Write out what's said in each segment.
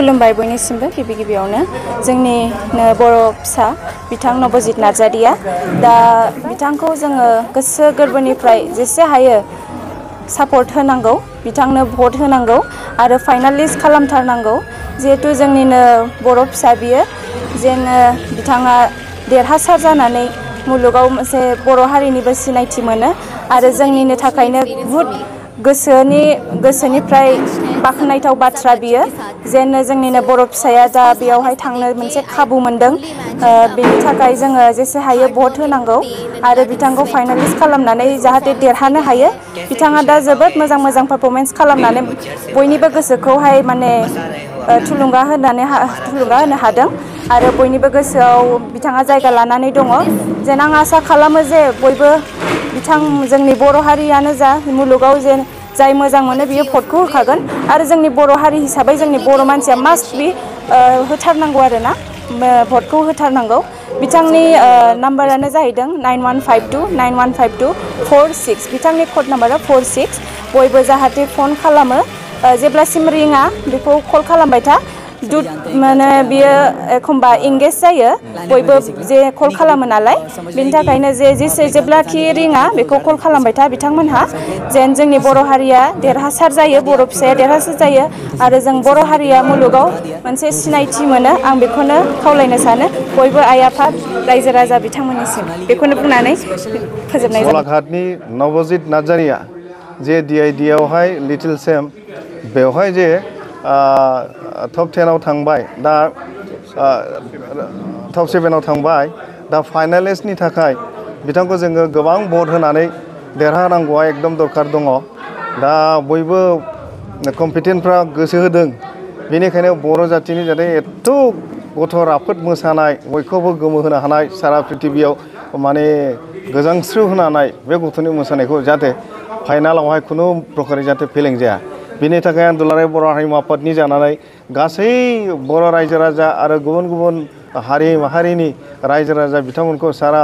खुलुमबाय बयनिसिमबो गिबि गिबियावनो जोंनि बर' फिसा बिथां नबजित नार्जारिया दा बिथांखौ जोङो गोसो गोरबोनिफ्राय जेसे हायो सापर्ट होनांगौ बिथांनो भट होनांगौ आरो फाइनालिस्ट खालामथारनांगौ जिहेतु जोंनिनो बर' फिसा बियो जेन बिथाङा देरहासार जानानै मुलुगाव मोनसे बर' हारिनिबो सिनायथि मोनो आरो जोंनिनो थाखायनो बुहुत गोसोनिफ्राय बाख्नायथाव बाथ्रा बियो जेन जोंनिनो बर' फिसाया दा बेयावहाय थांनो मोनसे खाबु मोनदों बेनि थाखाय जोङो जेसे हायो भट होनांगौ आरो बिथांखौ फाइनालिस्ट खालामनानै जाहाथे देरहानो हायो बिथाङा दा जोबोद मोजां पारफरमेन्स खालामनानै बयनिबो गोसोखौहाय माने थुलुंगा होनो हादों आरो बयनिबो गोसोआव बिथाङा जायगा लानानै दङ जेन आं आसा खालामो जे बयबो जोंनि बर' हारियानो जा मुलुगाव जेन जाय मोजां मोनो बियो भटखौ होखागोन आरो जोंनि बर' हारि हिसाबै जोंनि बर' मानसिया मास्ट बि होथारनांगौ आरोना भटखौ होथारनांगौ बिथांनि नाम्बारानो जाहैदों 9152915246 बिथांनि कड नाम्बारा 46 बयबो जाहाथे फन खालामो जेब्लासिम रिङा बेखौ कल खालामबाय था माने बियो एखमबा इंगेज जायो बयबो जे कल खालामो नालाय बिनि थाखायनो जेब्लाखि रिङा बेखौ कल खालामबाय था बिथांमोनहा जेन जोंनि बर' हारिया देरहासार जायो बर' फिसाया देरहासार जायो आरो जों बर' हारिया मुलुगाव मोनसे सिनायथि मोनो आं बेखौनो खावलायनो सानो बयबो आइ आफा रायजो राजा बिथांमोननिसिम बेखौनो बुंनानै फोजोबनाय जाबाय। गलाघाटनि नबजित नार्जारिया जे DID आवहाय लिटिल सेम बेवहाय जे टप 10 थांबाय दा टप 7 थांबाय दा फाइनालिस्टनि थाखाय बिथांखौ जोङो गोबां भट होनानै देरहानांगौआ एकदम दरखार दङ दा बयबो कम्पिटेन्टफ्रा गोसो होदों बेनिखायनो बर' जातिनि जाहाथे एथ' गथ' राफोद मोसानाय बयखौबो गोमोहोनो हानाय सारा प्रिथिबियाव माने गोजांस्रिउ होनो हानाय बे गथ'नि मोसानायखौ जाहाथे फाइनालावहाय खुनु प्रकारै जाहाथे फेलें जाया बेनि थाखाय आं दुलाराय बर' हारिमु आफादनि जानानै गासै बर' रायजो राजा आरो गुबुन गुबुन हारि माहारिनि रायजो राजा बिथांमोनखौ सारा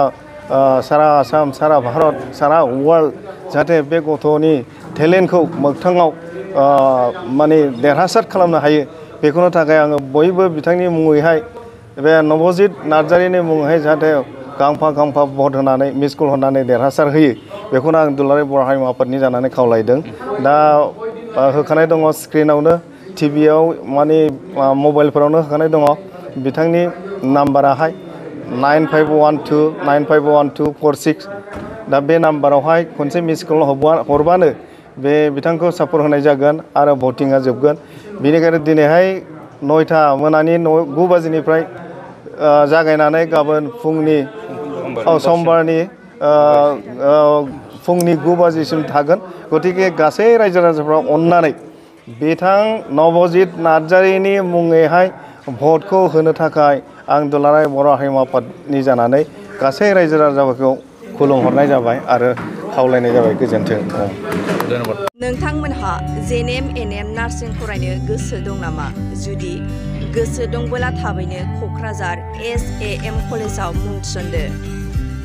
आसाम सारा भारत सारा वर्ल्ड जाहाथे बे गथ'नि टेलेन्टखौ मोगथाङाव माने देरहासार खालामनो हायो बेखौनो थाखाय आङो बयबो बिथांनि मुङैहाय बे नबजित नार्जारिनि मुङैहाय जाहाथे गांफा भट होनानै मिस कल होनानै देरहासार होयो बेखौनो आं दुलाराय बर' हारिमु आफादनि जानानै खावलायदों दा होखानाय दङ स्क्रिनावनो टिभियाव माने मबाइलफोरावनो होखानाय दङ बिथांनि नाम्बाराहाय 9512951246 दा बे नाम्बारावहाय खनसे मिस कल हरबानो बे बिथांखौ सापर्ट होनाय जागोन आरो भटिंआ जोबगोन बेनिखायनो दिनैहाय 9टा मोनानि 9 बाजिनिफ्राय जागायनानै गाबोन फुंनि समबारनि फुंनि 9 बाजिसिम थागोन गतिके गासै रायजो राजाफ्रा अननानै बिथां नबजित नार्जारिनि मुङैहाय भटखौ होनो थाखाय आं दुलाराय बर' हारिमु आफादनि जानानै गासै रायजो राजाफोरखौ खुलुमहरनाय जाबाय आरो खावलायनाय जाबाय गोजोन्थों। नोंथांमोनहा NbnN नार्सिं फरायनो गोसो दं नामा? जुदि गोसो दंबोला थाबैनो क'क्राझार SAM कलेजाव मुं थिसनदो।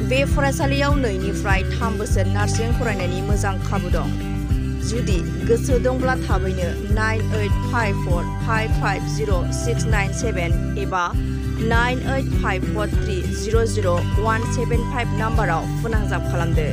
बे फरायसालियाव 2 निफ्राय 3 बोसोर नार्सिं फरायनायनि मोजां खाबु दं। जुदि गोसो दंब्ला थाबैनो 9854550697 एबा 9854300175 नाम्बाराव फोनांजाब खालामदो।